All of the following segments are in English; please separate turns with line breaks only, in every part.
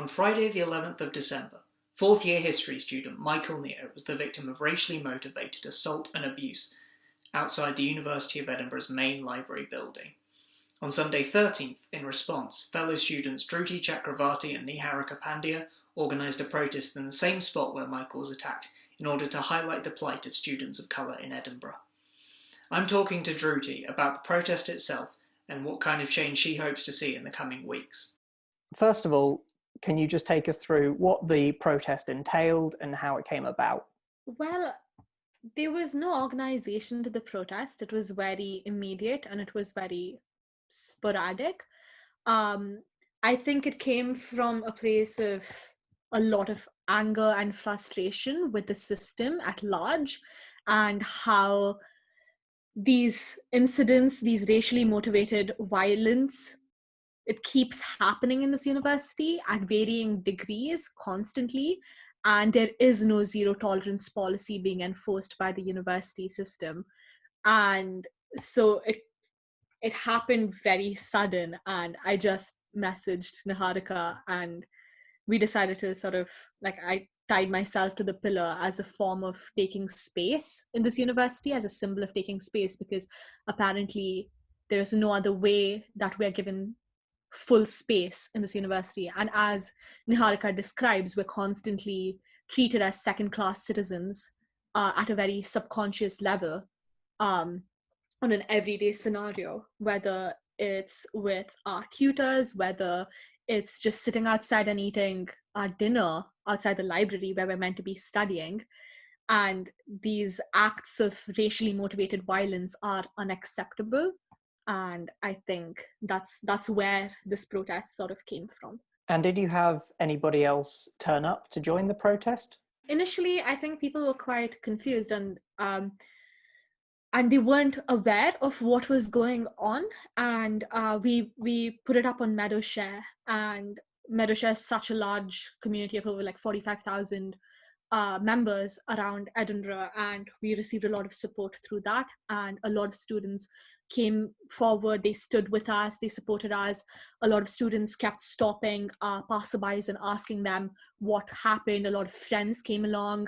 On Friday the 11th of December, fourth-year history student Michael Neer was the victim of racially motivated assault and abuse outside the University of Edinburgh's main library building. On Sunday 13th, in response, fellow students Dhruti Chakravarthi and Niharika Pandya organised a protest in the same spot where Michael was attacked in order to highlight the plight of students of colour in Edinburgh. I'm talking to Dhruti about the protest itself and what kind of change she hopes to see in the coming weeks.
First of all, can you just take us through what the protest entailed and how it came about?
Well, there was no organisation to the protest. It was very immediate and it was very sporadic. I think it came from a place of a lot of anger and frustration with the system at large, and how these incidents, these racially motivated violence, it keeps happening in this university at varying degrees constantly, and there is no zero tolerance policy being enforced by the university system. And so it happened very sudden, and I just messaged Niharika and we decided to sort of, like, I tied myself to the pillar as a form of taking space in this university, as a symbol of taking space, because apparently there's no other way that we're given full space in this university. And as Niharika describes, we're constantly treated as second-class citizens at a very subconscious level on an everyday scenario, whether it's with our tutors, whether it's just sitting outside and eating our dinner outside the library where we're meant to be studying. And these acts of racially motivated violence are unacceptable. And I think that's where this protest sort of came from.
And did you have anybody else turn up to join the protest?
Initially, I think people were quite confused and they weren't aware of what was going on. And we put it up on Meadowshare, and Meadowshare is such a large community of over like 45,000 members around Edinburgh, and we received a lot of support through that, and a lot of students came forward, they stood with us, they supported us. A lot of students kept stopping passerbys and asking them what happened. A lot of friends came along,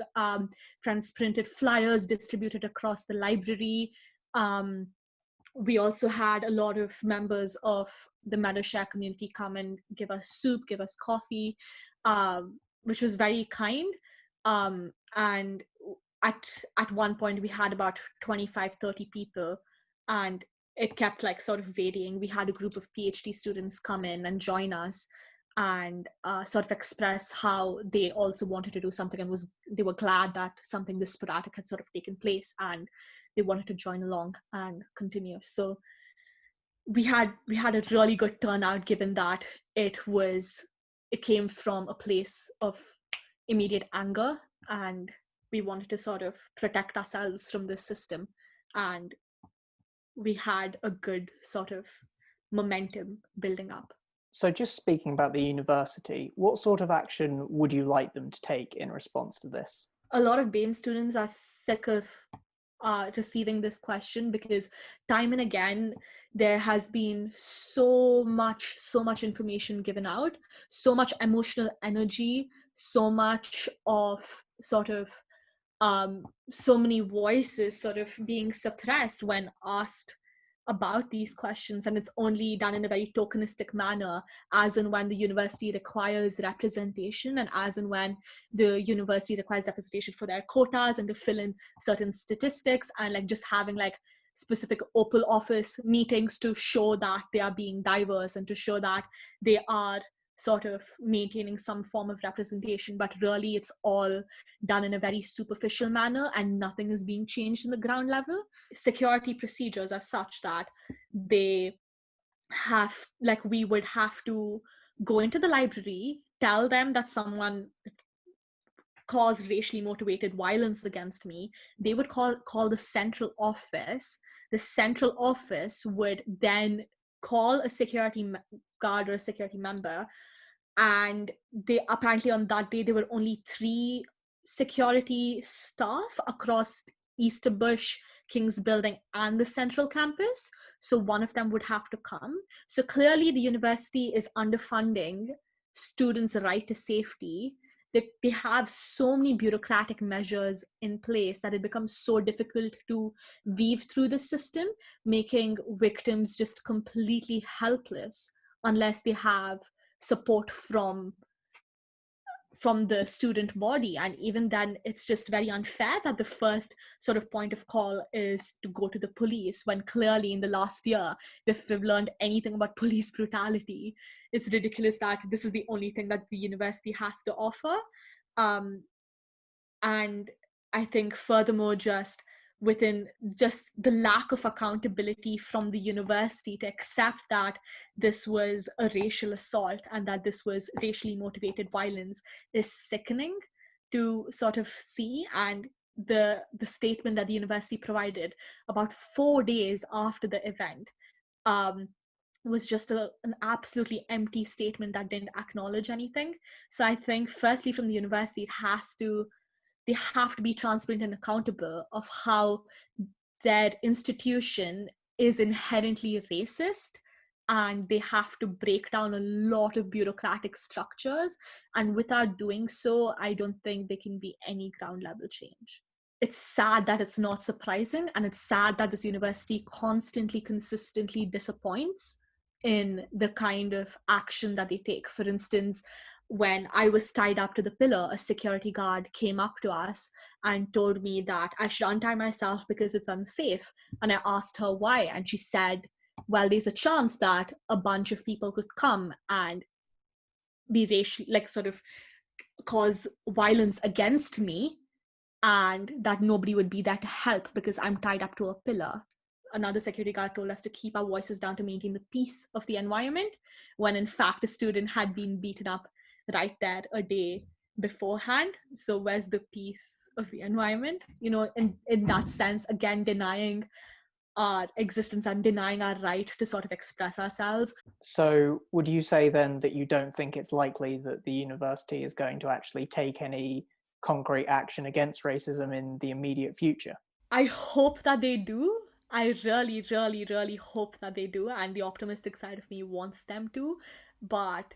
friends printed flyers distributed across the library. We also had a lot of members of the Meadowshare community come and give us soup, give us coffee, which was very kind. And at one point we had about 25-30 people, and it kept like sort of varying. We had a group of PhD students come in and join us and sort of express how they also wanted to do something, and they were glad that something this sporadic had sort of taken place, and they wanted to join along and continue. So we had a really good turnout, given that it came from a place of immediate anger, and we wanted to sort of protect ourselves from this system, and we had a good sort of momentum building up.
So just speaking about the university, what sort of action would you like them to take in response to this?
A lot of BAME students are sick of receiving this question, because time and again there has been so much information given out, so much emotional energy, so much of sort of so many voices sort of being suppressed when asked about these questions, and it's only done in a very tokenistic manner, as and when the university requires representation, and as and when the university requires representation for their quotas and to fill in certain statistics, and like just having like specific Opal office meetings to show that they are being diverse and to show that they are sort of maintaining some form of representation. But really it's all done in a very superficial manner, and nothing is being changed in the ground level. Security procedures are such that we would have to go into the library, tell them that someone caused racially motivated violence against me. They would call the central office. The central office would then call a security guard or a security member, and they apparently on that day there were only 3 security staff across Easterbush, King's Building and the central campus, so one of them would have to come. So clearly the university is underfunding students' right to safety, they have so many bureaucratic measures in place that it becomes so difficult to weave through the system, making victims just completely helpless unless they have support from the student body. And even then, it's just very unfair that the first sort of point of call is to go to the police, when clearly in the last year, if we've learned anything about police brutality, it's ridiculous that this is the only thing that the university has to offer. And I think furthermore, just within just the lack of accountability from the university to accept that this was a racial assault and that this was racially motivated violence is sickening to sort of see. And the statement that the university provided about 4 days after the event was just an absolutely empty statement that didn't acknowledge anything. So I think firstly from the university, they have to be transparent and accountable of how their institution is inherently racist, and they have to break down a lot of bureaucratic structures. And without doing so, I don't think there can be any ground level change. It's sad that it's not surprising, and it's sad that this university constantly, consistently disappoints in the kind of action that they take. For instance, when I was tied up to the pillar, a security guard came up to us and told me that I should untie myself because it's unsafe. And I asked her why. And she said, well, there's a chance that a bunch of people could come and be racial, like sort of cause violence against me, and that nobody would be there to help because I'm tied up to a pillar. Another security guard told us to keep our voices down to maintain the peace of the environment, when in fact a student had been beaten up right there a day beforehand. So where's the peace of the environment? You know, in that sense, again, denying our existence and denying our right to sort of express ourselves.
So would you say then that you don't think it's likely that the university is going to actually take any concrete action against racism in the immediate future?
I hope that they do. I really, really, really hope that they do. And the optimistic side of me wants them to. But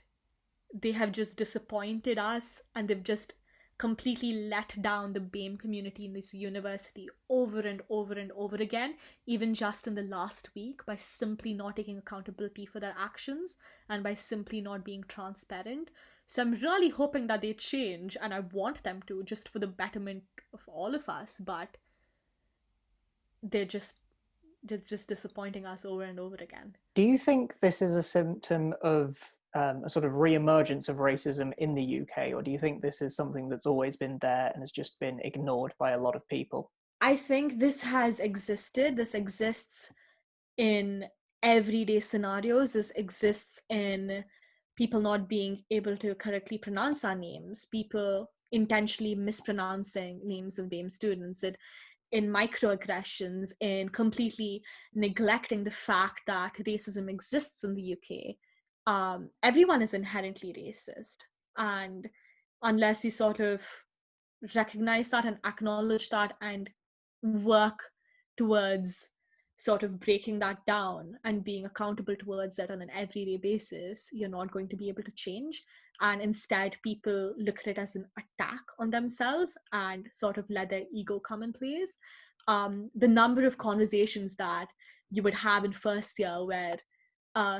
they have just disappointed us, and they've just completely let down the BAME community in this university over and over and over again, even just in the last week, by simply not taking accountability for their actions and by simply not being transparent. So I'm really hoping that they change, and I want them to, just for the betterment of all of us, but they're just disappointing us over and over again.
Do you think this is a symptom of a sort of re-emergence of racism in the UK, or do you think this is something that's always been there and has just been ignored by a lot of people?
I think this has existed. This exists in everyday scenarios. This exists in people not being able to correctly pronounce our names, people intentionally mispronouncing names of BAME students, in microaggressions, in completely neglecting the fact that racism exists in the UK. Everyone is inherently racist. And unless you sort of recognize that and acknowledge that and work towards sort of breaking that down and being accountable towards it on an everyday basis, you're not going to be able to change. And instead, people look at it as an attack on themselves and sort of let their ego come in place. The number of conversations that you would have in first year where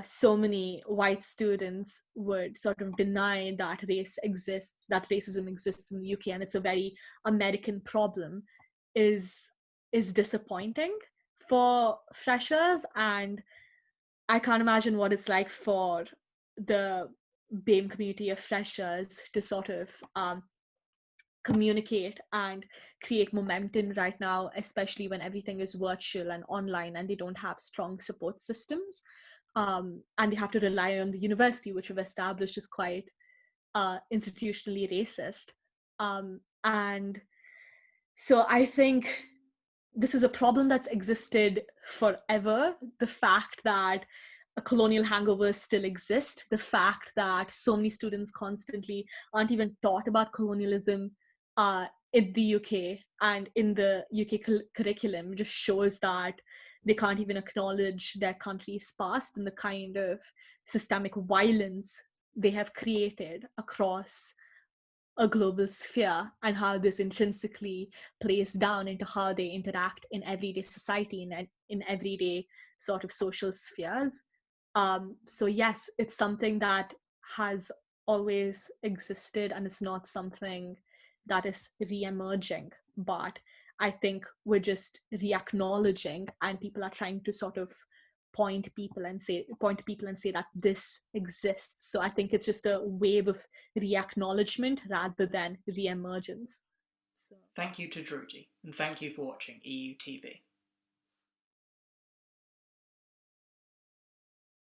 so many white students would sort of deny that race exists, that racism exists in the UK, and it's a very American problem, is disappointing for freshers. And I can't imagine what it's like for the BAME community of freshers to sort of communicate and create momentum right now, especially when everything is virtual and online and they don't have strong support systems. And they have to rely on the university, which we've established is quite institutionally racist. And so I think this is a problem that's existed forever. The fact that a colonial hangover still exists, the fact that so many students constantly aren't even taught about colonialism in the UK and in the UK curriculum just shows that they can't even acknowledge their country's past and the kind of systemic violence they have created across a global sphere, and how this intrinsically plays down into how they interact in everyday society and in everyday sort of social spheres. So yes, it's something that has always existed, and it's not something that is re-emerging, but I think we're just re-acknowledging, and people are trying to sort of point to people and say that this exists. So I think it's just a wave of re-acknowledgement rather than re-emergence. So.
Thank you to Dhruti, and thank you for watching EU TV.